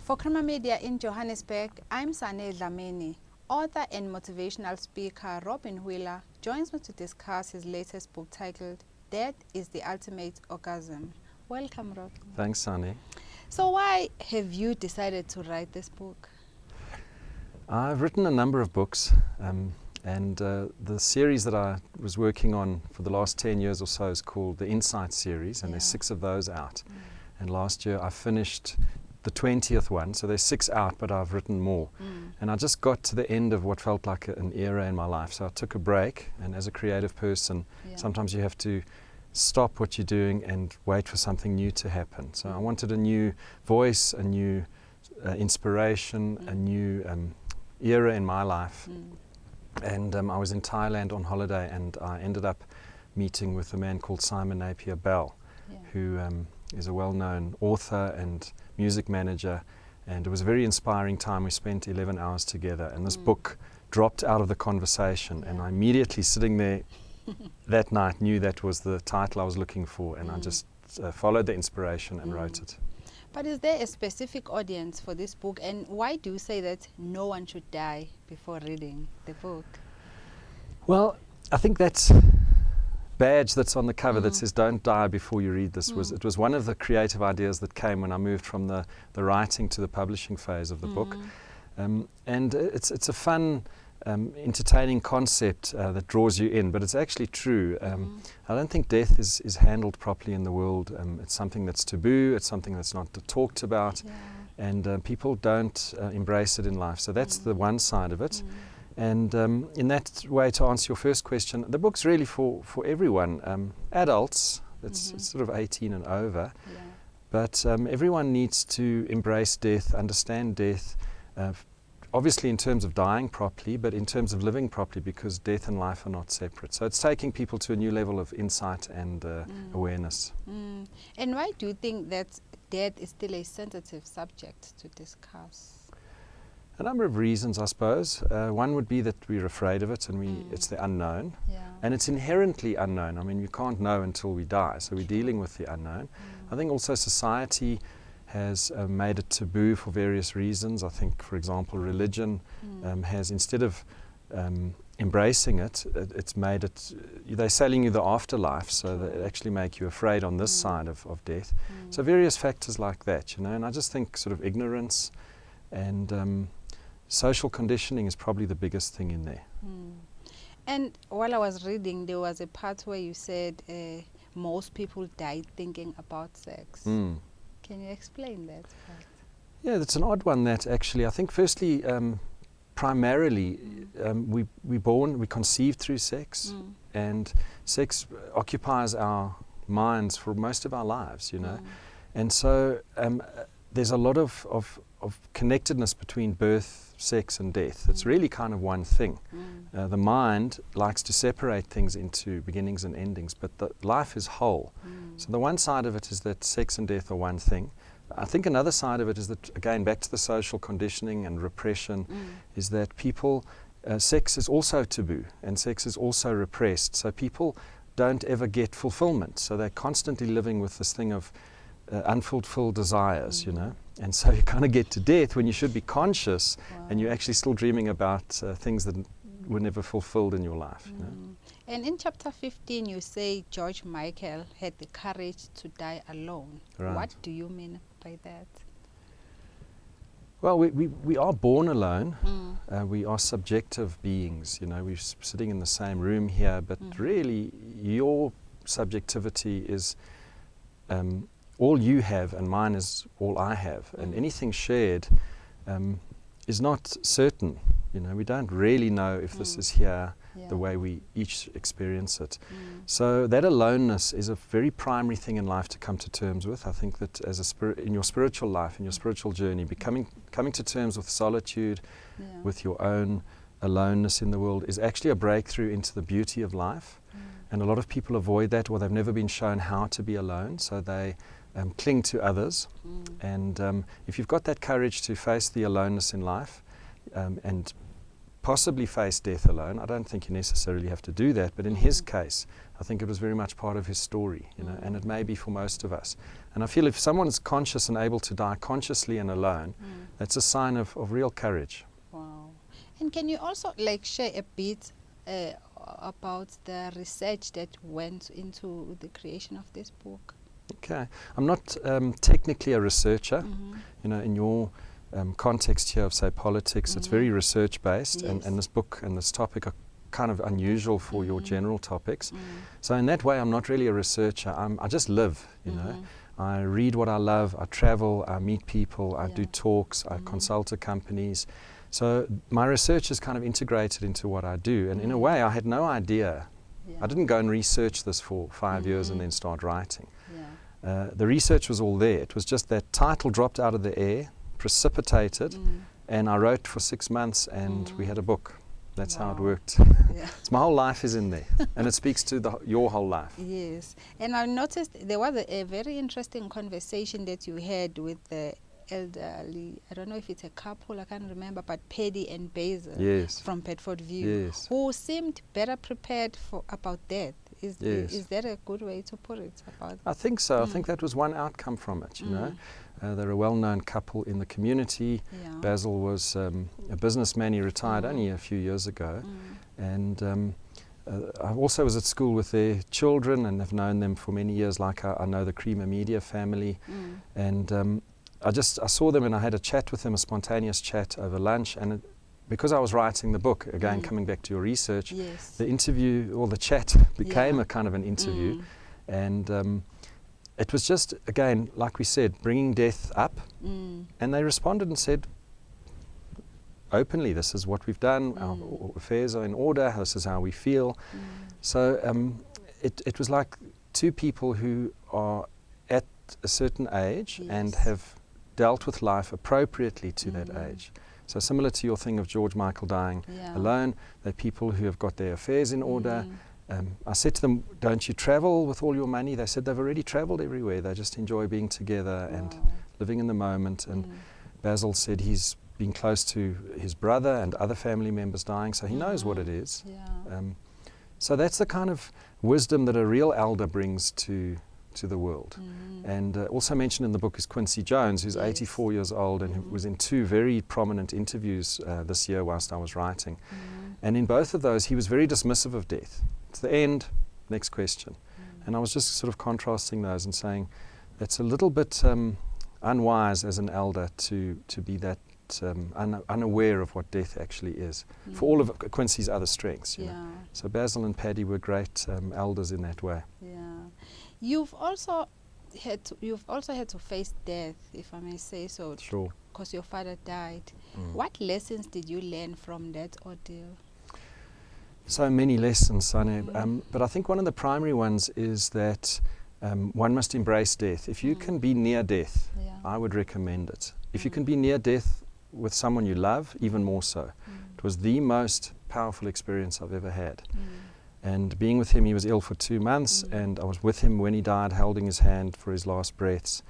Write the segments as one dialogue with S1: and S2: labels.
S1: For Krama Media in Johannesburg, I'm Sane Dlamini. Author and motivational speaker Robin Wheeler joins me to discuss his latest book titled Death is the Ultimate Orgasm. Welcome, Robin.
S2: Thanks, Sane.
S1: So why have you decided to write this book?
S2: I've written a number of books, and the series that I was working on for the last 10 years or so is called the Insight series, and there's 6 of those out. And last year I finished the 20th one, so there's 6 out, but I've written more. And I just got to the end of what felt like an era in my life, so I took a break. And as a creative person, sometimes you have to stop what you're doing and wait for something new to happen. So I wanted a new voice, a new inspiration, a new era in my life. And I was in Thailand on holiday, and I ended up meeting with a man called Simon Napier Bell, who is a well-known author and music manager, and it was a very inspiring time. We spent 11 hours together, and this book dropped out of the conversation, and I immediately, sitting there that night, knew that was the title I was looking for, and I just followed the inspiration and wrote it.
S1: But is there a specific audience for this book, and why do you say that no one should die before reading the book?
S2: Well, I think that's badge that's on the cover that says "Don't die before you read this" it was one of the creative ideas that came when I moved from the writing to the publishing phase of the book. And it's a fun, entertaining concept that draws you in, but it's actually true. I don't think death is handled properly in the world. It's something that's taboo, it's something that's not talked about, and people don't embrace it in life. So that's the one side of it. And in that way, to answer your first question, the book's really for everyone. Adults, it's sort of 18 and over, but everyone needs to embrace death, understand death, obviously in terms of dying properly, but in terms of living properly, because death and life are not separate. So it's taking people to a new level of insight and awareness.
S1: And why do you think that death is still a sensitive subject to discuss?
S2: A number of reasons, I suppose. One would be that we're afraid of it, and it's the unknown. And it's inherently unknown. I mean, you can't know until we die, so we're dealing with the unknown. I think also society has made it taboo for various reasons. I think, for example, religion has, instead of embracing it, it's made it, they're selling you the afterlife, so they actually make you afraid on this side of death. So various factors like that, you know, and I just think sort of ignorance and social conditioning is probably the biggest thing in there.
S1: And while I was reading, there was a part where you said most people died thinking about sex. Can you explain that part?
S2: Yeah, that's an odd one, that actually. I think firstly, primarily, we conceived through sex, and sex occupies our minds for most of our lives, you know. And so there's a lot of connectedness between birth, sex and death. It's really kind of one thing. The mind likes to separate things into beginnings and endings, but life is whole. So the one side of it is that sex and death are one thing. I think another side of it is that, again, back to the social conditioning and repression, is that people, sex is also taboo, and sex is also repressed. So people don't ever get fulfillment. So they're constantly living with this thing of unfulfilled desires, you know. And so you kind of get to death when you should be conscious, and you're actually still dreaming about things that were never fulfilled in your life. You know?
S1: And in chapter 15, you say George Michael had the courage to die alone.
S2: Right.
S1: What do you mean by that?
S2: Well, we are born alone. We are subjective beings, you know. We're sitting in the same room here, but really your subjectivity is all you have, and mine is all I have. And anything shared is not certain. You know, we don't really know if this is here the way we each experience it. So that aloneness is a very primary thing in life to come to terms with. I think that as in your spiritual life, in your spiritual journey, coming to terms with solitude, with your own aloneness in the world, is actually a breakthrough into the beauty of life. And a lot of people avoid that, or they've never been shown how to be alone, so they cling to others. And if you've got that courage to face the aloneness in life, and possibly face death alone, I don't think you necessarily have to do that, but in his case, I I think it was very much part of his story, you know, and it may be for most of us. And I feel if someone is conscious and able to die consciously and alone, that's a sign of real courage.
S1: Wow. And can you also like share a bit about the research that went into the creation of this book?
S2: Okay. I'm not technically a researcher, you know, in your context here of, say, politics, it's very research-based,
S1: Yes.
S2: and this book and this topic are kind of unusual for your general topics. So in that way, I'm not really a researcher. I just live, you know. I read what I love, I travel, I meet people, I do talks, I consult to companies. So my research is kind of integrated into what I do. And in a way, I had no idea. I didn't go and research this for 5 years and then start writing. The research was all there. It was just that title dropped out of the air, precipitated, and I wrote for 6 months and we had a book. That's how it worked. So my whole life is in there, and it speaks to your whole life.
S1: Yes, and I noticed there was a very interesting conversation that you had with the elderly, I don't know if it's a couple, I can't remember, but Paddy and Basil from Bedford View, who seemed better prepared about death. Is that a good way to put it?
S2: I think so. I think that was one outcome from it, you know. They're a well-known couple in the community. Basil was a businessman. He retired only a few years ago. And I also was at school with their children and have known them for many years, like I know the Creamer Media family. And I saw them and I had a chat with them, a spontaneous chat over lunch. And because I was writing the book, again, coming back to your research, the interview or the chat became a kind of an interview. And it was just, again, like we said, bringing death up. And they responded and said, openly, this is what we've done, our affairs are in order, this is how we feel. So it was like two people who are at a certain age and have dealt with life appropriately to that age. So similar to your thing of George Michael dying alone, they're people who have got their affairs in order. I said to them, don't you travel with all your money? They said they've already traveled everywhere. They just enjoy being together and living in the moment. And Basil said he's been close to his brother and other family members dying, so he knows what it is. So that's the kind of wisdom that a real elder brings to the world. And also mentioned in the book is Quincy Jones, who's 84 years old and who was in 2 very prominent interviews this year whilst I was writing. And in both of those, he was very dismissive of death. It's the end, next question. And I was just sort of contrasting those and saying that's a little bit unwise as an elder to be that unaware of what death actually is, for all of Quincy's other strengths. You know? So Basil and Paddy were great elders in that way.
S1: You've also had to face death, if I may say so.
S2: Sure.
S1: Because your father died. What lessons did you learn from that ordeal?
S2: So many lessons, Sane. But I think one of the primary ones is that one must embrace death. If you can be near death, I would recommend it. If you can be near death with someone you love, even more so. It was the most powerful experience I've ever had. And being with him, he was ill for 2 months, and I was with him when he died, holding his hand for his last breaths.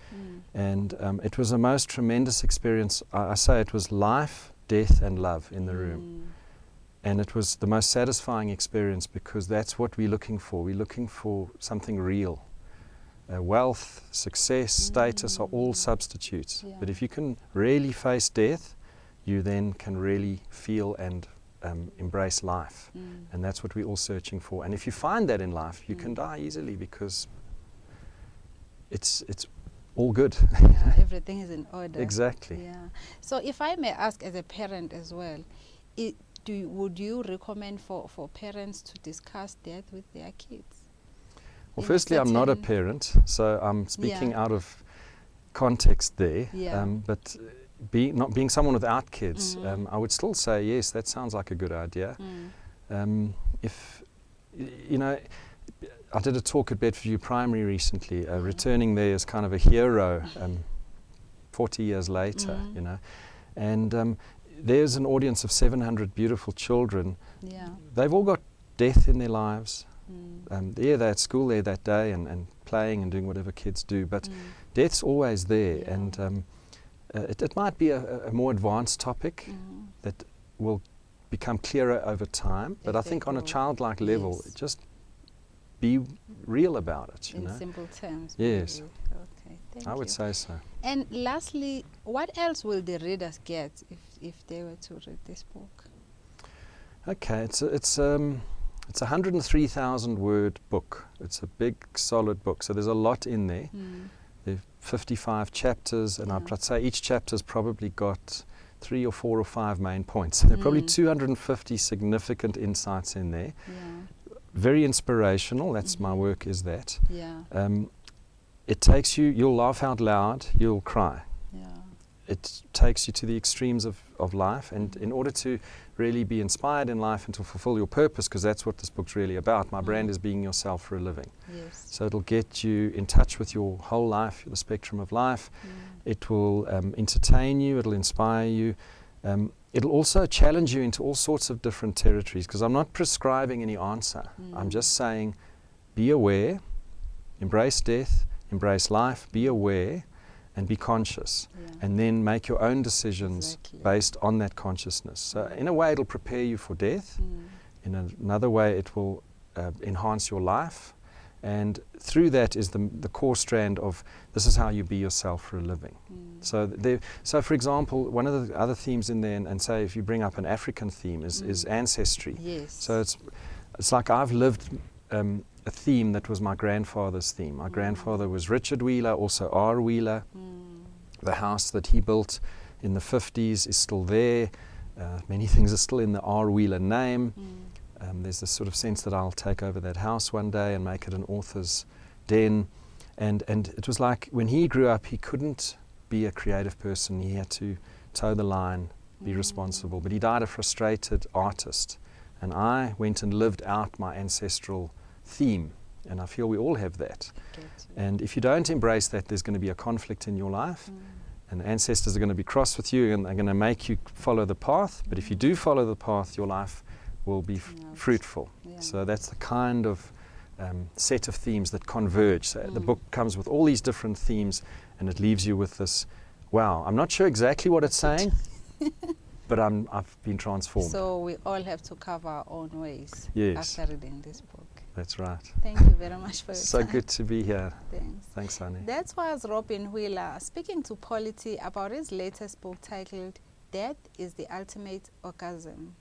S2: And it was a most tremendous experience. I say it was life, death, and love in the room. And it was the most satisfying experience because that's what we're looking for. We're looking for something real. Wealth, success, status are all substitutes. But if you can really face death, you then can really feel and embrace life. And that's what we're all searching for. And if you find that in life, you can die easily because it's all good.
S1: Everything is in order.
S2: Exactly.
S1: So if I may ask as a parent as well, would you recommend for parents to discuss death with their kids?
S2: Well, firstly, I'm not a parent, so I'm speaking out of context there. But not being someone without kids, I would still say, yes, that sounds like a good idea. If, you know, I did a talk at Bedfordview Primary recently, returning there as kind of a hero 40 years later, you know. And there's an audience of 700 beautiful children. They've all got death in their lives. They're at school there that day and playing and doing whatever kids do, but death's always there. And it might be a more advanced topic that will become clearer over time, but I think on a childlike level, just be real about it.
S1: In simple terms.
S2: Yes.
S1: Maybe. Okay, thank you.
S2: I would say so.
S1: And lastly, what else will the readers get if they were to read this book?
S2: Okay, it's a 103,000 word book. It's a big, solid book. So there's a lot in there. There are 55 chapters, and I'd say each chapter's probably got 3 or 4 or 5 main points. There are probably 250 significant insights in there.
S1: Yeah.
S2: Very inspirational. That's my work, is that.
S1: Yeah.
S2: It takes you, you'll laugh out loud, you'll cry.
S1: Yeah.
S2: It takes you to the extremes of life, and in order to really be inspired in life and to fulfill your purpose, because that's what this book's really about. My brand is being yourself for a living.
S1: Yes.
S2: So it'll get you in touch with your whole life, the spectrum of life. It will entertain you, it'll inspire you. It'll also challenge you into all sorts of different territories, because I'm not prescribing any answer. I'm just saying, be aware, embrace death, embrace life, be aware, and be conscious, and then make your own decisions based on that consciousness. So in a way it'll prepare you for death, in another way it will enhance your life, and through that is the core strand of this is how you be yourself for a living. So for example, one of the other themes in there, and say if you bring up an African theme, is ancestry.
S1: Yes.
S2: So it's like I've lived a theme that was my grandfather's theme. My grandfather was Richard Wheeler, also R. Wheeler. The house that he built in the 50s is still there. Many things are still in the R. Wheeler name. There's this sort of sense that I'll take over that house one day and make it an author's den. And it was like when he grew up, he couldn't be a creative person. He had to toe the line, be responsible. But he died a frustrated artist. And I went and lived out my ancestral theme, and I feel we all have that. And if you don't embrace that, there's going to be a conflict in your life, and the ancestors are going to be cross with you, and they're going to make you follow the path. But if you do follow the path, your life will be fruitful. So that's the kind of set of themes that converge. So the book comes with all these different themes, and it leaves you with this, wow, I'm not sure exactly what it's saying, but I've been transformed.
S1: So we all have to cover our own ways after reading this book.
S2: That's right.
S1: Thank you very much for your
S2: So
S1: time.
S2: good to be here.
S1: Thanks.
S2: Thanks, Annie.
S1: That was Robin Wheeler speaking to Polity about his latest book titled Death is the Ultimate Orgasm.